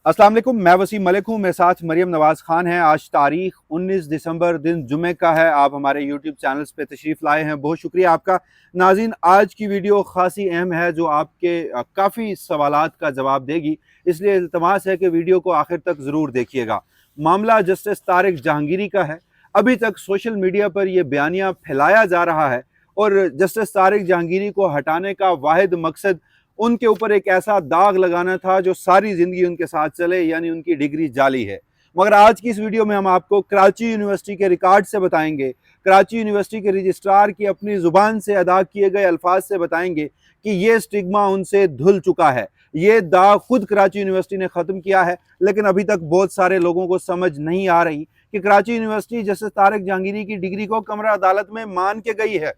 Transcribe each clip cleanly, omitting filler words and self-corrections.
अस्सलाम वालेकुम, मैं वसीम मलिक हूँ। मेरे साथ मरियम नवाज़ खान है। आज तारीख 19 दिसंबर दिन जुमे का है। आप हमारे यूट्यूब चैनल्स पे तशरीफ़ लाए हैं, बहुत शुक्रिया आपका। नाज़रीन, आज की वीडियो ख़ासी अहम है जो आपके काफ़ी सवालात का जवाब देगी, इसलिए इल्तमास है कि वीडियो को आखिर तक ज़रूर देखिएगा। मामला जस्टिस तारिक जहांगीरी का है। अभी तक सोशल मीडिया पर यह बयानिया फैलाया जा रहा है और जस्टिस तारिक जहांगीरी को हटाने का वाहिद मकसद उनके ऊपर एक ऐसा दाग लगाना था जो सारी जिंदगी उनके साथ चले, यानी उनकी डिग्री जाली है। मगर आज की इस वीडियो में हम आपको कराची यूनिवर्सिटी के रिकॉर्ड से बताएंगे, कराची यूनिवर्सिटी के रजिस्ट्रार की अपनी जुबान से अदा किए गए अल्फाज से बताएंगे कि ये स्टिग्मा उनसे धुल चुका है। ये दाग खुद कराची यूनिवर्सिटी ने ख़त्म किया है, लेकिन अभी तक बहुत सारे लोगों को समझ नहीं आ रही कि कराची यूनिवर्सिटी जस्टिस तारिक जहांगीरी की डिग्री को कमरा अदालत में मान के गई है।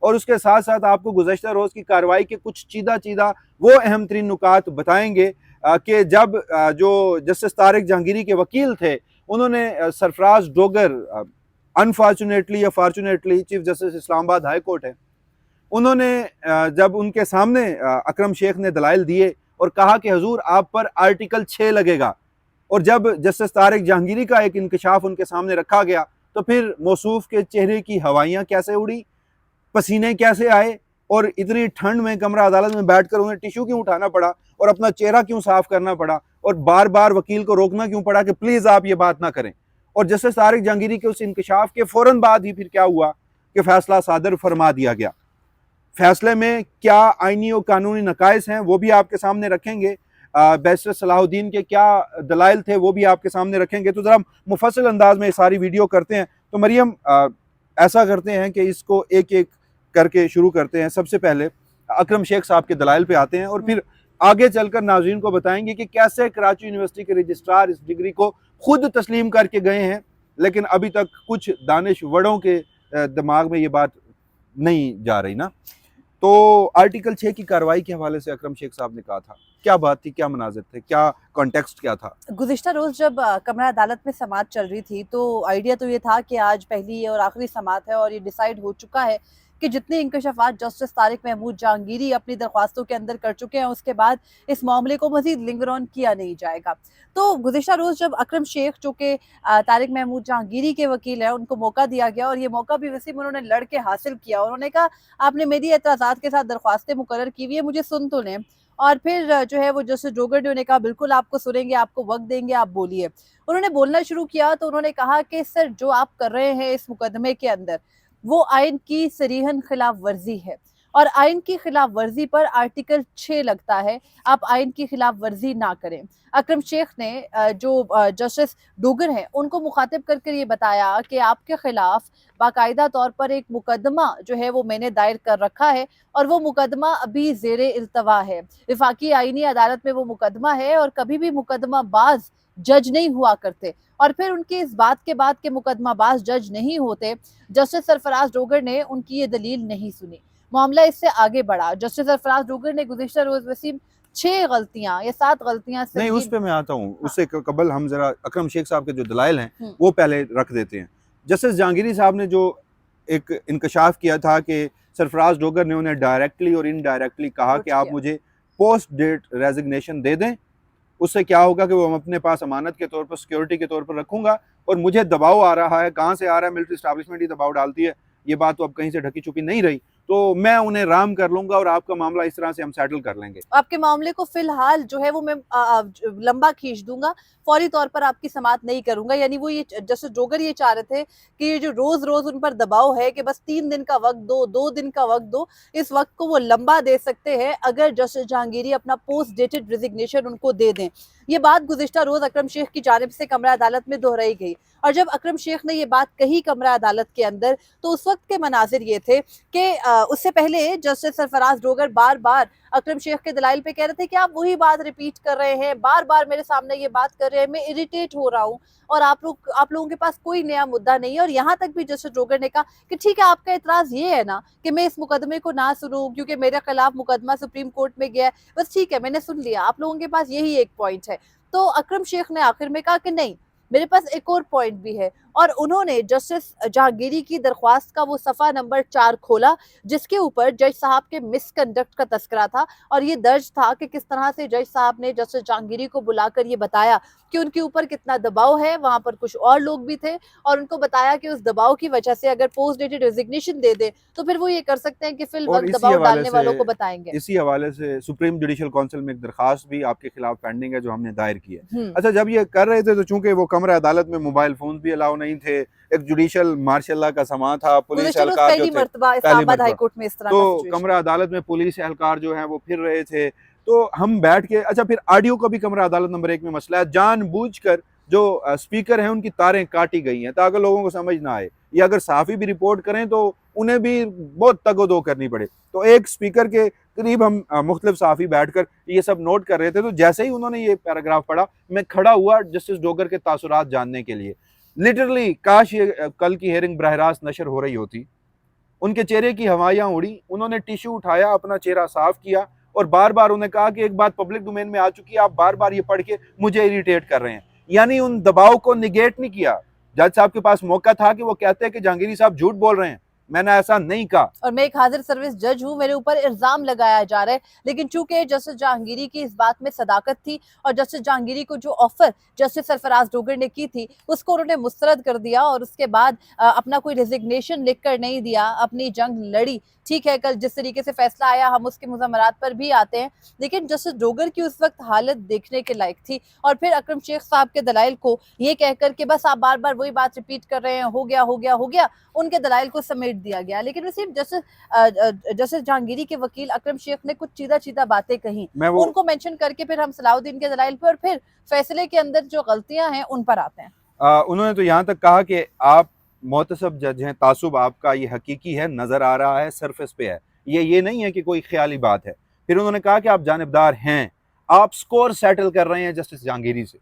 और उसके साथ साथ आपको गुज़श्ता रोज़ की कार्रवाई के कुछ चीदा चीदा वो अहम तरीन नुकात बताएंगे कि जब जो जस्टिस तारिक जहांगीरी के वकील थे, उन्होंने सरफराज डोगर, अनफॉर्चुनेटली या fortunately chief justice Islamabad high court है, उन्होंने जब उनके सामने अकरम शेख ने दलाइल दिए और कहा कि हजूर आप पर आर्टिकल 6 लगेगा, और जब जस्टिस तारिक जहांगीरी का एक इंकशाफ उनके सामने रखा गया तो फिर मौसूफ के चेहरे की हवाइयाँ कैसे उड़ी, पसीने कैसे आए, और इतनी ठंड में कमरा अदालत में बैठकर उन्हें टिश्यू क्यों उठाना पड़ा और अपना चेहरा क्यों साफ करना पड़ा और बार बार वकील को रोकना क्यों पड़ा कि प्लीज आप ये बात ना करें। और जस्टिस तारिक जहांगीरी के उस इंकशाफ के फौरन बाद ही फिर क्या हुआ कि फैसला सादर फरमा दिया गया। फैसले में क्या आईनी और कानूनी नकाइस हैं वो भी आपके सामने रखेंगे, बैरिस्टर सलाहुद्दीन के क्या दलाइल थे वो भी आपके सामने रखेंगे। तो जरा मुफस्सल अंदाज में सारी वीडियो करते हैं। तो मरियम, ऐसा करते हैं कि इसको एक एक करके शुरू करते हैं। सबसे पहले अकरम शेख साहब के दलाइल पे आते हैं और फिर आगे चलकर नाज़रीन को बताएंगे कि कैसे कराची यूनिवर्सिटी के रजिस्ट्रार इस डिग्री को खुद तस्लीम करके गए हैं, लेकिन अभी तक कुछ दानिशवरों के दिमाग में ये बात नहीं जा रही ना। तो आर्टिकल 6 की कार्रवाई के हवाले से अकरम शेख साहब ने कहा था, क्या बात थी, क्या मनाजिर थे, क्या कॉन्टेक्स्ट क्या था? गुज़िश्ता रोज़ जब कमरा अदालत में समाअत चल रही थी तो आइडिया तो ये था कि आज पहली और आखिरी समाअत है और ये डिसाइड हो चुका है कि जितने इंकशाफात जस्टिस तारिक महमूद जहांगीरी अपनी दरख्वास्तों के अंदर कर चुके हैं उसके बाद इस मामले को मज़ीद लिंगर ऑन किया नहीं जाएगा। तो गुज़िश्ता रोज़ जब अकरम शेख जो कि तारिक महमूद जहांगीरी के वकील हैं उनको मौका दिया गया और ये मौका भी वैसे उन्होंने लड़ के हासिल किया। उन्होंने कहा आपने मेरी एतराज़ात के साथ दरख्वास्तें मुकर्रर की हुई है, मुझे सुन तो लें। और फिर जो है वो जस्टिस डोगर ने उन्हें कहा बिल्कुल आपको सुनेंगे, आपको वक्त देंगे, आप बोलिए। उन्होंने बोलना शुरू किया तो उन्होंने कहा कि सर जो आप कर रहे हैं इस मुकदमे के अंदर वो आइन की सरीहन खिलाफ वर्जी है और आइन की खिलाफ वर्जी पर आर्टिकल 6 लगता है, आप आइन की खिलाफ वर्जी ना करें। अकरम शेख ने जो जस्टिस डोगर हैं उनको मुखातिब करके ये बताया कि आपके खिलाफ बाकायदा तौर पर एक मुकदमा जो है वो मैंने दायर कर रखा है और वो मुकदमा अभी ज़ेरे इल्तवा है। वफाकी आईनी अदालत में वो मुकदमा है और कभी भी मुकदमा बाज जज नहीं हुआ करते। और फिर उनकी इस बात के बाद कि मुकदमा बाज जज नहीं होते, जस्टिस सरफराज डोगर ने उनकी ये दलील नहीं सुनी। मामला इससे आगे बढ़ा। जस्टिस सरफराज डोगर ने गुज़िश्ता रोज़ वसीम 6 गलतियां या 7 गलतियां नहीं, उस संगीन। पे मैं आता हूँ। हाँ। उससे कबल हम जरा अकरम शेख साहब के जो दलाइल हैं वो पहले रख देते हैं। जस्टिस जहांगीरी साहब ने जो एक इंकशाफ किया था कि सरफराज डोगर ने उन्हें डायरेक्टली और इनडायरेक्टली कहा कि आप मुझे पोस्ट डेट रेजिग्नेशन दे दें, उससे क्या होगा कि वो हम अपने पास अमानत के तौर पर, सिक्योरिटी के तौर पर रखूंगा, और मुझे दबाव आ रहा है, कहाँ से आ रहा है, मिलिट्री स्टैब्लिशमेंट ही दबाव डालती है, ये बात तो अब कहीं से ढकी छुपी नहीं रही, तो मैं उन्हें राम कर लूंगा और आपका मामला इस तरह से हम सेटल कर लेंगे। आपके मामले को फिलहाल जो है वो मैं लंबा खींच दूंगा, फौरी तौर पर आपकी समाअत नहीं करूंगा। यानी वो ये जस्टिस डोगर ये चाह रहे थे कि ये जो रोज रोज उन पर दबाव है कि बस 3 दिन का वक्त दो, 2 दिन का वक्त दो, इस वक्त को वो लंबा दे सकते हैं अगर जस्टिस जहांगीरी अपना पोस्ट डेटेड रिजिग्नेशन उनको दे दें। ये बात गुज़िश्ता रोज अकरम शेख की जानिब से कमरा अदालत में दोहराई गई और जब अकरम शेख ने ये बात कही कमरा अदालत के अंदर तो उस वक्त के मनाजिर ये थे कि उससे पहले जस्टिस सरफराज डोगर बार बार अकरम शेख के दलाइल पे कह रहे थे कि आप वही बात रिपीट कर रहे हैं, बार बार मेरे सामने ये बात कर रहे हैं, मैं इरिटेट हो रहा हूँ और आप लोगों के पास कोई नया मुद्दा नहीं है। और यहाँ तक भी जस्टिस डोगर ने कहा कि ठीक है, आपका इतराज ये है ना कि मैं इस मुकदमे को ना सुनूं क्योंकि मेरे खिलाफ मुकदमा सुप्रीम कोर्ट में गया है, बस ठीक है मैंने सुन लिया, आप लोगों के पास यही एक पॉइंट है। तो अकरम शेख ने आखिर में कहा कि नहीं, मेरे पास एक और पॉइंट भी है। और उन्होंने जस्टिस जहांगीरी की दरख्वास्त का वो सफ़ा नंबर 4 खोला, जिसके ऊपर जज साहब के मिसकंडक्ट का तस्करा था, और ये दर्ज था कि किस तरह से जज साहब ने जस्टिस जहांगीरी को बुलाकर ये बताया कि उनके ऊपर कितना दबाव है, वहां पर कुछ और लोग भी थे, और उनको बताया कि उस दबाव की वजह से अगर पोस्ट डेटेड रेजिग्नेशन दे दे तो फिर वो ये कर सकते हैं कि फिल और वक्त दबाव डालने वालों को बताएंगे। इसी हवाले से सुप्रीम जुडिशल काउंसिल में एक दरखास्त भी आपके खिलाफ पेंडिंग है जो हमने दायर की है। अच्छा, जब ये कर रहे थे तो चूंकि वो कमरा अदालत में मोबाइल फोन भी अलाउ नहीं थे, एक जुडिशल मार्शल का समा था, पुलिस एहलकार जो थे पहली मर्तबा, में इस तरह तो कमरा अदालत में पुलिस एहलकार जो है वो फिर रहे थे, तो हम बैठ के, अच्छा फिर ऑडियो का भी कमरा अदालत नंबर 1 में मसला है, जानबूझकर जो स्पीकर हैं उनकी तारें काटी गई हैं ताकि लोगों को समझ ना आए, या अगर साफी भी रिपोर्ट करें तो उन्हें भी बहुत तगोदो करनी पड़े। तो एक स्पीकर के करीब हम मुख्तलिफ साफी बैठकर ये सब नोट कर रहे थे, तो जैसे ही उन्होंने ये पैराग्राफ पढ़ा मैं खड़ा हुआ जस्टिस डोगर के तासुरात जानने के लिए। लिटरली काश ये कल की हेयरिंग बराह रास्त नशर हो रही होती। उनके चेहरे की हवाइयां उड़ी, उन्होंने टिश्यू उठाया, अपना चेहरा साफ किया और बार बार उन्हें कहा कि एक बात पब्लिक डोमेन में आ चुकी है, आप बार बार ये पढ़ के मुझे इरिटेट कर रहे हैं। यानी उन दबाव को निगेट नहीं किया। जज साहब के पास मौका था कि वो कहते हैं कि जहांगीरी साहब झूठ बोल रहे हैं, मैंने ऐसा नहीं कहा। और मैं एक हाजिर सर्विस जज हूँ, मेरे ऊपर इल्जाम लगाया जा रहा है, लेकिन चूंकि जस्टिस जहांगीरी की इस बात में सदाकत थी और जस्टिस जहांगीरी को जो ऑफर जस्टिस सरफराज डोगर ने की थी उसको उन्होंने मुस्तरद कर दिया, और उसके बाद अपना कोई रेजिग्नेशन लिख कर नहीं दिया, अपनी जंग लड़ी। ठीक है, कल जिस तरीके से फैसला आया हम उसके मुज़ामरात पर भी आते हैं, लेकिन जस्टिस डोगर की उस वक्त हालत देखने के लायक थी। और फिर अकरम शेख साहब के दलाइल को ये कहकर के बस आप बार बार वही बात रिपीट कर रहे हैं, हो गया हो गया हो गया, उनके दलाइल को समेट दिया गया। लेकिन वसीम, जस्टिस जहांगीरी के वकील अकरम शेख ने कुछ चीदा चीदा बातें कही, उनको मेंशन करके फिर हम सलाउद्दीन के दलाइल पर और फिर फैसले के अंदर जो गलतियां हैं उन पर आते हैं। उन्होंने तो यहाँ तक कहा कि आप मोतसब जज हैं, तासुब आपका ये हकीकी है, नजर आ रहा है, सरफेस पे है, ये नहीं है कि कोई ख्याली बात है। फिर उन्होंने कहा कि आप जानिबदार हैं, आप स्कोर सेटल कर रहे हैं जस्टिस जहांगीरी से।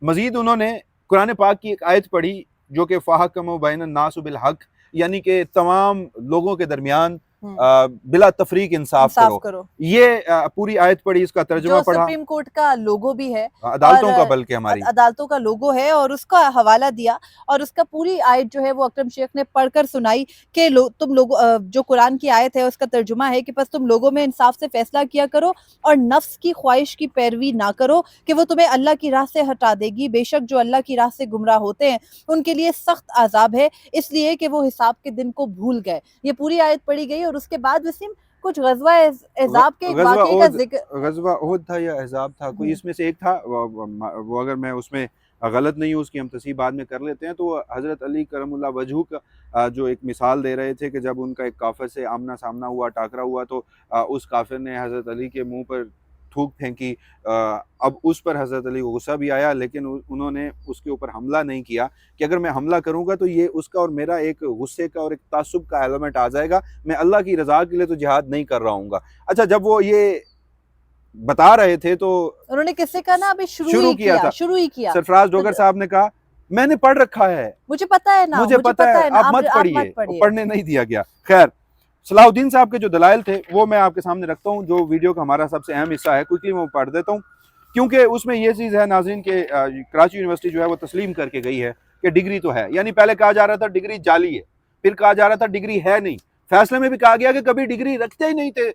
मजीद उन्होंने कुरान पाक की एक आयत पढ़ी जो कि फ़ाहकमू बैन नास बिल हक, यानी कि तमाम लोगों के दरमियान बिला तफरीक इंसाफ करो। ये पूरी आयत पढ़ी, इसका तर्जुमा पढ़ा। सुप्रीम कोर्ट का लोगो भी है, अदालतों का, बल्कि हमारी अदालतों का लोगो है, और उसका हवाला दिया, और उसका पूरी आयत जो है वो अकरम शेख ने पढ़कर सुनाई कि तुम लोग, जो कुरान की आयत है उसका तर्जुमा है कि बस तुम लोगों में इंसाफ से फैसला किया करो और नफ्स की ख्वाहिश की पैरवी ना करो कि वो तुम्हें अल्लाह की राह से हटा देगी। बेशक जो अल्लाह की राह से गुमराह होते हैं उनके लिए सख्त आजाब है, इसलिए कि वो हिसाब के दिन को भूल गए। ये पूरी आयत पढ़ी गई, और उसके बाद वसीम कुछ गज़वा एहज़ाब के एक वाक़े का जिक्र, गज़वा उहद था या एहज़ाब था, कोई इसमें से एक था, वो अगर मैं उसमें गलत नहीं हूँ उसकी हम तस्हीह बाद में कर लेते हैं। तो हज़रत अली करमुल्लाह वजहू का जो एक मिसाल दे रहे थे कि जब उनका एक काफ़िर से आमना सामना हुआ, टाकरा हुआ, तो उस काफ़िर ने हज़रत अली के मुँह पर थूक फेंकी। अब उस पर हज़रत अली को गुस्सा भी आया, लेकिन उन्होंने उसके ऊपर हमला नहीं किया कि अगर मैं हमला करूंगा तो ये उसका और मेरा एक गुस्से का और एक तासुब का एलिमेंट आ जाएगा, मैं अल्लाह की रज़ा के लिए तो जिहाद नहीं कर रहा हूँगा। अच्छा, जब वो ये बता रहे थे तो उन्होंने किससे कहा ना, अभी शुरू ही किया। सरफराज डोगर साहब ने कहा मैंने पढ़ रखा है, मुझे पता है ना, मुझे पता है, आप मत पढ़िए, पढ़ने नहीं दिया गया। खैर, सलाहुद्दीन साहब के जो दलाइल थे वो मैं आपके सामने रखता हूँ, जो वीडियो का हमारा सबसे अहम हिस्सा है, क्विकली मैं पढ़ देता हूँ, क्योंकि उसमें ये चीज़ है नाज़रीन के कराची यूनिवर्सिटी जो है वो तस्लीम करके गई है कि डिग्री तो है। यानी पहले कहा जा रहा था डिग्री जाली है, फिर कहा जा रहा था डिग्री है नहीं, फैसले में भी कहा गया कि कभी डिग्री रखते ही नहीं थे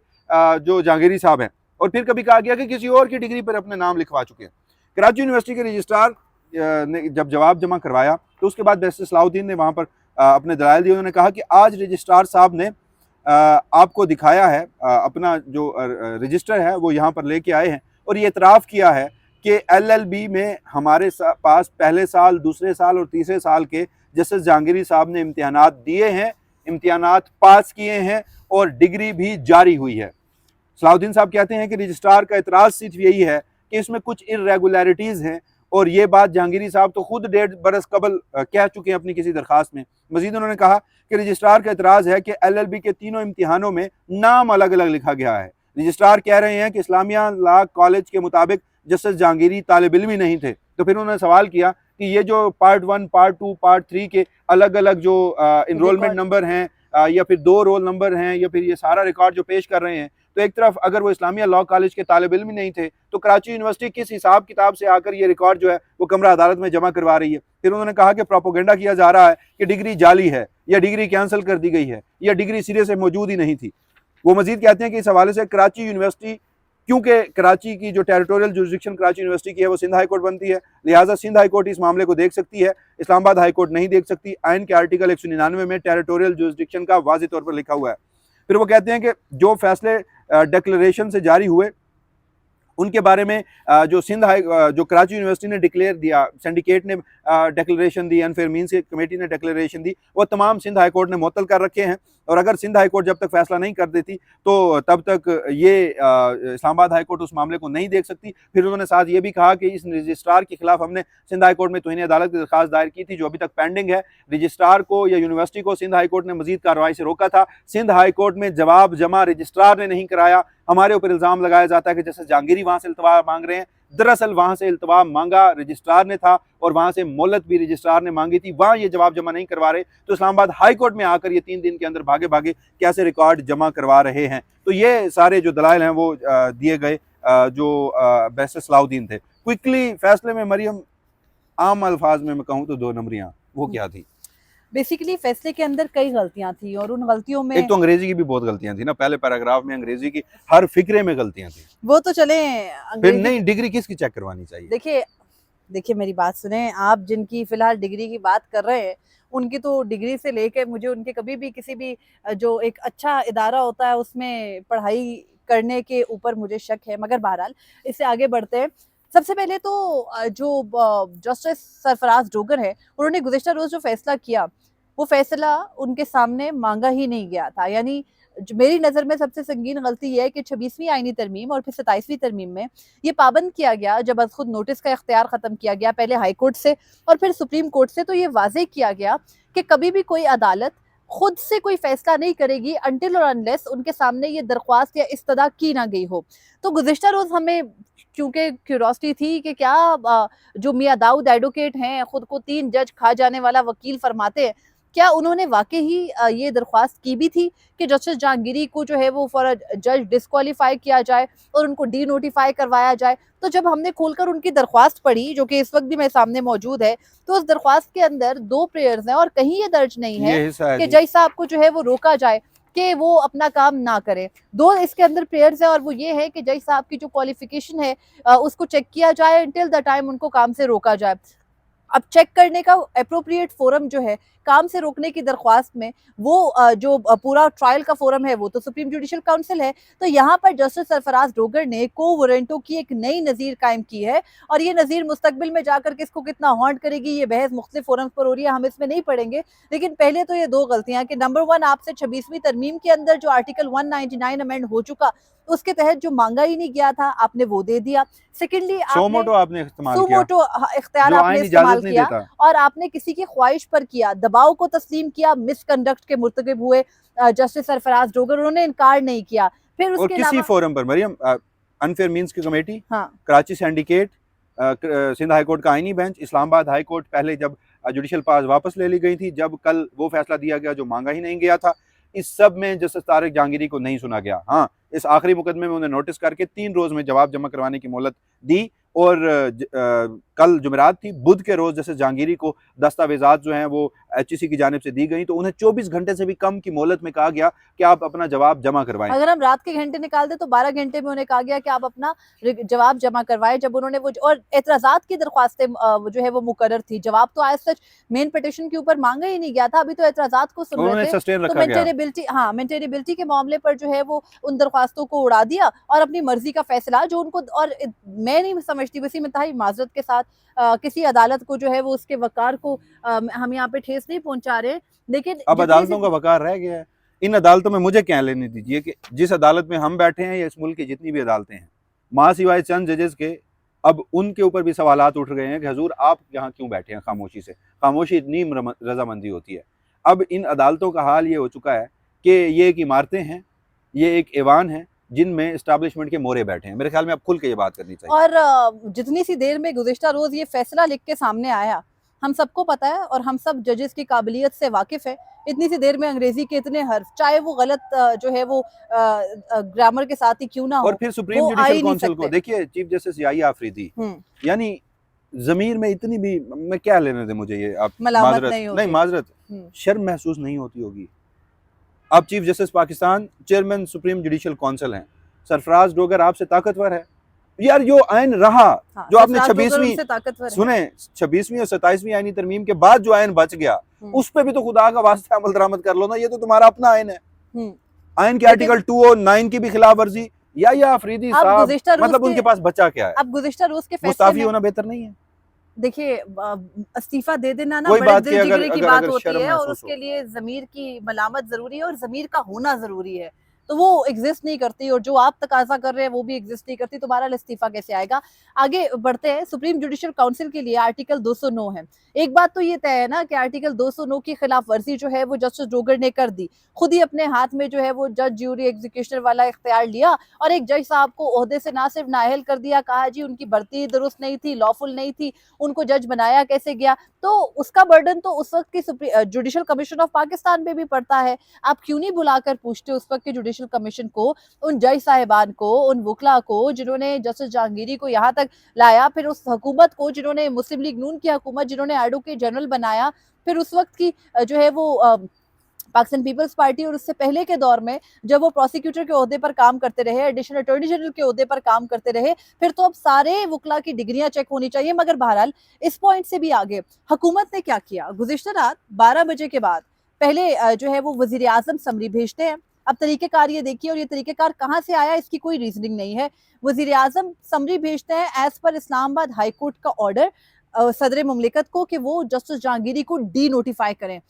जो जहांगीरी साहब हैं, और फिर कभी कहा गया कि किसी और की डिग्री पर अपने नाम लिखवा चुके हैं। कराची यूनिवर्सिटी के रजिस्ट्रार ने जब जवाब जमा करवाया तो उसके बाद बैरिस्टर सलाहुद्दीन ने वहाँ पर अपने दलाइल दिए। उन्होंने कहा कि आज रजिस्ट्रार साहब ने आपको दिखाया है, अपना जो रजिस्टर है वो यहाँ पर लेके आए हैं, और ये इतराफ़ किया है कि LLB में हमारे पास पहले साल, दूसरे साल और तीसरे साल के जस्टिस जहांगीरी साहब ने इम्तिहानात दिए हैं, इम्तिहानात पास किए हैं और डिग्री भी जारी हुई है। सलाहुद्दीन साहब कहते हैं कि रजिस्ट्रार का इतराज़ सिर्फ यही है कि इसमें कुछ इर्रेगुलरिटीज़ हैं, और ये बात जहांगीरी साहब तो खुद 1.5 बरस कबल कह चुके हैं अपनी किसी दरखास्त में। मजीद उन्होंने कहा कि रजिस्ट्रार का इतराज़ है कि LLB के तीनों इम्तिहानों में नाम अलग अलग लिखा गया है। रजिस्ट्रार कह रहे हैं कि इस्लामिया लॉ कॉलेज के मुताबिक जस्टिस जहांगीरी तालिब इल्म ही नहीं थे। तो फिर उन्होंने सवाल किया कि ये जो पार्ट 1, पार्ट 2, पार्ट 3 के अलग अलग जो इनरोलमेंट नंबर हैं, या फिर 2 रोल नंबर हैं, या फिर ये सारा रिकॉर्ड जो पेश कर रहे हैं, तो एक तरफ अगर वो इस्लामिया लॉ कॉलेज के तालिब इल्म ही नहीं थे तो कराची यूनिवर्सिटी किस हिसाब किताब से आकर ये रिकॉर्ड जो है वो कमरा अदालत में जमा करवा रही है। फिर उन्होंने कहा कि प्रोपोगेंडा किया जा रहा है कि डिग्री जाली है या डिग्री कैंसिल कर दी गई है या डिग्री सिरे से मौजूद ही नहीं थी। वो मजीद कहते हैं कि इस हवाले से कराची यूनिवर्सिटी, क्योंकि कराची की जो टेरिटोरियल जुरिस्डिक्शन कराची यूनिवर्सिटी की है वो सिंध हाई कोर्ट बनती है, लिहाजा सिंध हाई कोर्ट इस मामले को देख सकती है, इस्लामाबाद हाई कोर्ट नहीं देख सकती। आइन के आर्टिकल 199 में टेरिटोरियल जुरिस्डिक्शन का वाज़ेह तौर पर लिखा हुआ है। फिर वो कहते हैं कि जो फैसले डिक्लेरेशन से जारी हुए उनके बारे में जो कराची यूनिवर्सिटी ने डिक्लेयर दिया, सिंडिकेट ने डिक्लेरेशन दी, अनफेयर मीन्स की कमेटी ने डिक्लेरेशन दी, वो तमाम सिंध हाई कोर्ट ने मुअत्तल कर रखे हैं। और अगर सिंध हाई कोर्ट जब तक फैसला नहीं कर देती तो तब तक ये इस्लामाबाद हाई कोर्ट उस मामले को नहीं देख सकती। फिर उन्होंने साथ ये भी कहा कि इस रजिस्ट्रार के खिलाफ हमने सिंध हाई कोर्ट में तौहीन अदालत की दरखास्त दायर की थी जो अभी तक पेंडिंग है। रजिस्ट्रार को या यूनिवर्सिटी को सिंध हाई कोर्ट ने मजीद कार्रवाई से रोका था। सिंध हाई कोर्ट में जवाब जमा रजिस्ट्रार ने नहीं कराया। हमारे ऊपर इल्ज़ाम लगाया जाता है कि जैसे जहांगीरी वहाँ से इल्तवा मांग रहे हैं, दरअसल वहाँ से इल्तवा मांगा रजिस्ट्रार ने था और वहाँ से मोहलत भी रजिस्ट्रार ने मांगी थी, वहाँ ये जवाब जमा नहीं करवा रहे। तो इस्लामाबाद हाई कोर्ट में आकर ये 3 दिन के अंदर भागे भागे कैसे रिकॉर्ड जमा करवा रहे हैं। तो ये सारे जो दलाइल हैं वो दिए गए जो बैरिस्टर सलाहुद्दीन थे। क्विकली फैसले में मरियम, आम अल्फाज में मैं कहूँ तो 2 नंबरियाँ वो क्या थी? बेसिकली फैसले के अंदर कई गलतियां थी और उन गलतियों में एक तो अंग्रेजी की भी बहुत गलतियां थी ना, पहले पैराग्राफ में अंग्रेजी की हर फिक्रे में गलतियां थी। वो तो चले फिर नहीं, डिग्री किसकी चेक करवानी चाहिए? देखिए मेरी बात सुने, आप जिनकी फिलहाल डिग्री की बात कर रहे हैं उनकी तो डिग्री से लेकर मुझे उनके कभी भी किसी भी जो एक अच्छा इदारा होता है उसमें पढ़ाई करने के ऊपर मुझे शक है। मगर बहरहाल इससे आगे बढ़ते हैं। सबसे पहले तो जो जस्टिस सरफराज डोगर है उन्होंने गुज़िश्ता रोज़ जो फैसला किया वो फैसला उनके सामने मांगा ही नहीं गया था। यानी मेरी नज़र में सबसे संगीन गलती यह है कि 26वीं आईनी तरमीम और फिर 27वीं तरमीम में ये पाबंद किया गया, जब खुद नोटिस का इख्तियार ख़त्म किया गया पहले हाई कोर्ट से और फिर सुप्रीम कोर्ट से, तो ये वाज़ेह किया गया कि कभी भी कोई अदालत खुद से कोई फैसला नहीं करेगी अनटिल और अनलेस उनके सामने ये दरख्वास्त या इस्तदा की ना गई हो। तो गुज़िश्ता रोज़ हमें क्योंकि क्यूरोसिटी थी कि क्या जो मियाँ दाऊद एडवोकेट हैं, खुद को 3 जज खा जाने वाला वकील फरमाते हैं, क्या उन्होंने वाकई ही ये दरख्वास्त की भी थी कि जस्टिस जहांगीरी को जो है वो फॉर जज डिस्क्वालीफाई किया जाए और उनको डी नोटिफाई करवाया जाए? तो जब हमने खोलकर उनकी दरख्वास्त पढ़ी, जो कि इस वक्त भी मेरे सामने मौजूद है, तो उस दरख्वास्त के अंदर 2 प्रेयर्स हैं और कहीं ये दर्ज नहीं है कि जज साहब को जो है वो रोका जाए कि वो अपना काम ना करें। 2 इसके अंदर प्रेयर्स हैं और वो ये है कि जज साहब की जो क्वालिफिकेशन है उसको चेक किया जाए टिल द टाइम उनको काम से रोका जाए। अब चेक करने का एप्रोप्रिएट फोरम जो है काम से रोकने की दरख्वास्त में, वो जो पूरा ट्रायल का फोरम है वो तो सुप्रीम जुडिशल काउंसिल है। तो यहाँ पर जस्टिस सरफराज डोगर ने को वारंटों की एक नई नज़ीर कायम की है और ये नज़ीर मुस्तकबिल में जाकर किसको कितना हॉन्ट करेगी ये बहस मुख्तलिफ फोरम्स पर हो रही है, हम इसमें नहीं पढ़ेंगे। लेकिन पहले तो ये 2 गलतियाँ कि नंबर 1 आपसे 26वीं तरमीम के अंदर जो आर्टिकल 199 अमेंड हो चुका उसके तहत जो मांगा ही नहीं गया था आपने वो दे दिया। सेकेंडली आपने इख्तियार आपने इस्तेमाल किया और आपने किसी की ख्वाहिश पर किया, दबाव को तस्लीम किया, मिसकंडक्ट के मुर्तकिब हुए जस्टिस सरफराज डोगर, उन्होंने इनकार नहीं किया। फिर उसके किसी फोरम पर मरियम, अनफेयर मीन्स की कमेटी, हाँ, Karachi syndicate, Sindh high court का आईनी बेंच, इस्लामाबाद हाई कोर्ट पहले जब जुडिशल पास वापस ले ली गई थी, जब कल वो फैसला दिया गया जो मांगा ही नहीं गया था, इस सब में जस्टिस तारिक जहांगीरी को नहीं सुना गया। हाँ, इस आखिरी मुकदमे में उन्हें नोटिस करके 3 रोज में जवाब जमा करवाने की मोहलत दी और कल जुमेरात थी, बुध के रोज जैसे जहांगीरी को दस्तावेजात जो हैं वो HEC की जानिब से दी गई तो उन्हें 24 घंटे से भी कम की मोहलत में कहा गया कि आप अपना जवाब जमा करवाएं। अगर हम रात के घंटे निकाल दे तो 12 घंटे में उन्हें कहा गया कि आप अपना जवाब जमा करवाएं। जब उन्होंने वो और एतराज़ात की दरख्वास्तें जो है वो मुकर्रर थी, जवाब तो आज सच मेन पिटीशन के ऊपर मांगा ही नहीं गया था, अभी तो एतराज़ात को सुन रहे थे। तो मेंटेनेबिलिटी के मामले पर जो है वो उन दरख्वास्तों को उड़ा दिया और अपनी मर्जी का फैसला जो उनको, और मैं नहीं समझती, वैसी इंतहाई माजरत के साथ किसी अदालत को जो है वो उसके वकार को हम यहाँ पे ठेस नहीं पहुंचा रहे, लेकिन अब अदालतों का वकार रह गया है। इन अदालतों में मुझे क्या लेने दीजिए कि जिस अदालत में हम बैठे हैं या इस मुल्क की जितनी भी अदालतें हैं, माँ सिवाय चंद जजेस के, अब उनके ऊपर भी सवालात उठ गए हैं कि हजूर आप यहाँ क्यों बैठे हैं खामोशी से। खामोशी इतनी रजामंदी होती है। अब इन अदालतों का हाल ये हो चुका है कि ये एक इमारतें हैं, ये एक ऐवान है जिनमें एस्टैब्लिशमेंट के मोरे बैठे हैं। मेरे ख्याल में अब खुल के ये बात करनी चाहिए। और जितनी सी देर में गुज़िश्ता रोज ये फैसला लिख के सामने आया हम सबको पता है और हम सब जजेस की काबिलियत से वाकिफ है। इतनी सी देर में अंग्रेजी के इतने हर्फ, चाहे वो गलत जो है वो ग्रामर के साथ ही क्यों ना और हो, फिर सुप्रीम वो आ जुडिशल ही नहीं काउंसिल को सकते। देखिए, चीफ जस्टिस याहिया आफरीदी, यानी जमीर में इतनी भी, मैं क्या लेने दे मुझे ये, आप मलामत माजरत नहीं नहीं, होती। माजरत शर्म महसूस नहीं होती होगी? आप chief justice Pakistan, chairman supreme judicial council हैं, सरफराज डोगर आपसे ताकतवर है यार। जो आयन रहा, हाँ, जो आपने सरफराज डोगर 26वीं उनसे ताकतवर है। सुने, 26वीं और 27वीं आईनी तरमीम के बाद जो आयन बच गया, उस पे भी तो खुदा का वास्ते अमल दरामद कर लो ना, ये तो तुम्हारा अपना आयन है। आयन के आर्टिकल 209 की भी खिलाफ वर्जी, या अफरीदी आप साहब, गुज़िश्ता रोज़ मतलब उनके पास बचा क्या है? अब गुज़िश्ता रोज़ के फैसले मुस्ताफी में होना बेहतर नहीं है? देखिए, इस्तीफा दे देना ना कोई बड़े बात की, दिल अगर जिगरे की अगर बात अगर होती शर्म है, और महसूस उसके हो, लिए ज़मीर की मलामत ज़रूरी है और ज़मीर का होना ज़रूरी है। तो वो एग्ज़िस्ट नहीं करती, और जो आप तकाज़ा कर रहे हैं वो भी एग्ज़िस्ट नहीं करती, तुम्हारा इस्तीफा कैसे आएगा? आगे बढ़ते हैं। सुप्रीम जुडिशल काउंसिल के लिए आर्टिकल 209 है। एक बात तो ये तय है ना कि आर्टिकल 209 की खिलाफ वर्जी जो है वो जस्टिस डोगर ने कर दी। खुद ही अपने हाथ में जो है वो जज, ज्यूरी, एग्जीक्यूशनर वाला इख्तियार लिया और एक जज साहब को ओहदे से ना सिर्फ नाअहल कर दिया, कहा जी उनकी भर्ती दुरुस्त नहीं थी, लॉफुल नहीं थी, उनको जज बनाया कैसे गया? तो उसका बर्डन तो उस वक्त की जुडिशल कमीशन ऑफ पाकिस्तान पे भी पड़ता है। आप क्यों नहीं बुलाकर पूछते उस वक्त के जुडिशल कमीशन को, उन जज साहिबान को, उन वकला को जिन्होंने जस्टिस जहांगीरी को यहाँ तक लाया, फिर उस हुकूमत को जिन्होंने, मुस्लिम लीग नून की हुकूमत जिन्होंने एडवोकेट जनरल बनाया, फिर उस वक्त की जो है वो पाकिस्तान पीपल्स पार्टी, और उससे पहले के दौर में जब वो प्रोसिक्यूटर के ओहदे पर काम करते रहे, एडिशनल अटॉर्नी जनरल के ओहदे पर काम करते रहे, फिर तो अब सारे वकला की डिग्रियां चेक होनी चाहिए। मगर बहरहाल इस पॉइंट से भी आगे हुकूमत ने क्या किया, गुज़िश्ता रात 12 बजे के बाद पहले जो है वो वजीर आजम समरी भेजते हैं। अब तरीकेकार ये देखिए, और ये तरीकेकार कहाँ से आया इसकी कोई रीजनिंग नहीं है। वजीर आजम समरी भेजते हैं as per Islamabad high court का ऑर्डर सदर मुमलिकत को कि वो जस्टिस जहांगीरी को डी नोटिफाई करें।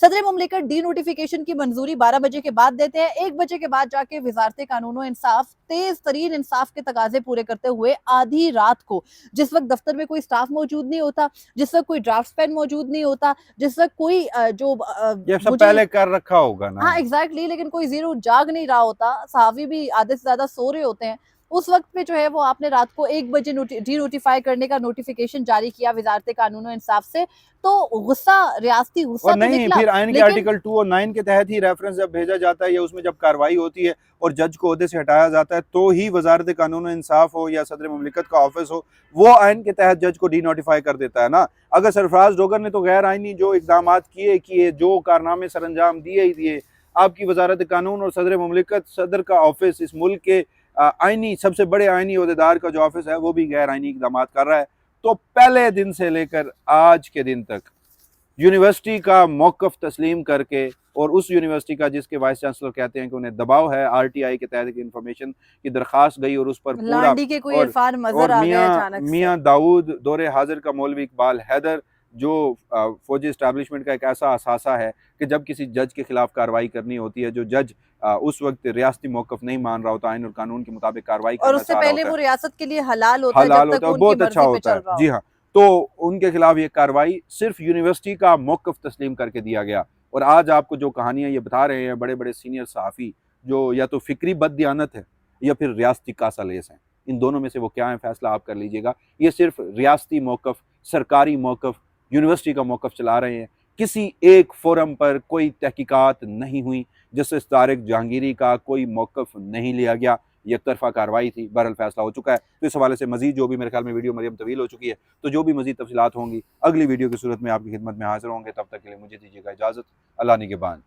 सदर मुमलिकत डी नोटिफिकेशन की मंजूरी 12 बजे के बाद देते हैं। 1 बजे के बाद जाके वजारत कानून और इंसाफ तेज तरीन इंसाफ के तकाजे पूरे करते हुए आधी रात को, जिस वक्त दफ्तर में कोई स्टाफ मौजूद नहीं होता, जिस वक्त कोई ड्राफ्ट्समैन मौजूद नहीं होता, जिस वक्त कोई ये सब पहले कर रखा होगा ना। हाँ एग्जैक्टली, लेकिन कोई जीरो जाग नहीं रहा होता, सहाफ़ी भी आधे से ज्यादा सो रहे होते हैं, उस वक्त पे जो है वो आपने रात को 1 बजे डी नोटिफाई करने का नोटिफिकेशन जारी किया वजारत कानून और इंसाफ से। तो गुस्सा, रियासती गुस्सा और तो नहीं, निकला, फिर आयन के लेकिन आर्टिकल 209 के तहत ही रेफरेंस जब भेजा जाता है या उसमें जब कार्रवाई होती है और जज को ओहदे से हटाया जाता है, तो ही वजारत कानून और इंसाफ हो या सदर मुमलिकत का ऑफिस हो, वो आयन के तहत जज को डी नोटिफाई कर देता है ना। अगर सरफराज डोगर ने तो गैर आइनी जो इकदाम किए, जो कारनामे सर अंजाम दिए ही दिए, आपकी वजारत कानून और सदर मुमलिकत, सदर का ऑफिस, इस मुल्क के आइनी सबसे बड़े आइनी ओहदेदार का जो ऑफिस है वो भी गैर आइनी इकदाम कर रहा है। तो पहले दिन से लेकर आज के दिन तक यूनिवर्सिटी का मौकफ तस्लीम करके, और उस यूनिवर्सिटी का जिसके वाइस चांसलर कहते हैं कि उन्हें दबाव है, आरटीआई के तहत इंफॉर्मेशन की दरखास्त गई और उस पर पूरा, लांडी के कोई इरफान मजहर आ गए अचानक से। मियाँ दाऊद दौरे हाजिर का मौलवी इकबाल हैदर, जो फौजी इस्टेब्लिशमेंट का एक ऐसा असासा है कि जब किसी जज के खिलाफ कार्रवाई करनी होती है, जो जज उस वक्त रियासती मौकफ नहीं मान रहा होता, आइन और कानून के मुताबिक कार्रवाई और करना उससे चाह रहा पहले होता वो है, रियासत के लिए हलाल होता है हलाल जब तक होता है, वो उनकी बहुत अच्छा मर्जी पे होता चल है। रहा जी हो। हाँ, तो उनके खिलाफ ये कार्रवाई सिर्फ यूनिवर्सिटी का मौकफ तस्लीम करके दिया गया। और आज आपको जो कहानियां ये बता रहे हैं बड़े बड़े सीनियर सहाफ़ी, जो या तो फिक्री बददियानत है या फिर रियासती कासालेस हैं, इन दोनों में से वो क्या है, फैसला आप कर लीजिएगा। ये सिर्फ रियासती मौकफ, सरकारी मौकफ, यूनिवर्सिटी का मौकफ चला रहे हैं। किसी एक फोरम पर कोई तहकीकात नहीं हुई, जस्टिस तारिक जहांगीरी का कोई मौकफ नहीं लिया गया, एक तरफा कार्रवाई थी। बहरहाल फैसला हो चुका है। तो इस हवाले से मजीद जो भी, मेरे ख्याल में वीडियो मरियम तवील हो चुकी है, तो जो भी मजीद तफसीलात होंगी अगली वीडियो की सूरत में आपकी खिदमत में हाजिर होंगे। तब तक के लिए मुझे दीजिएगा इजाज़त। अल्लाह निगहबान।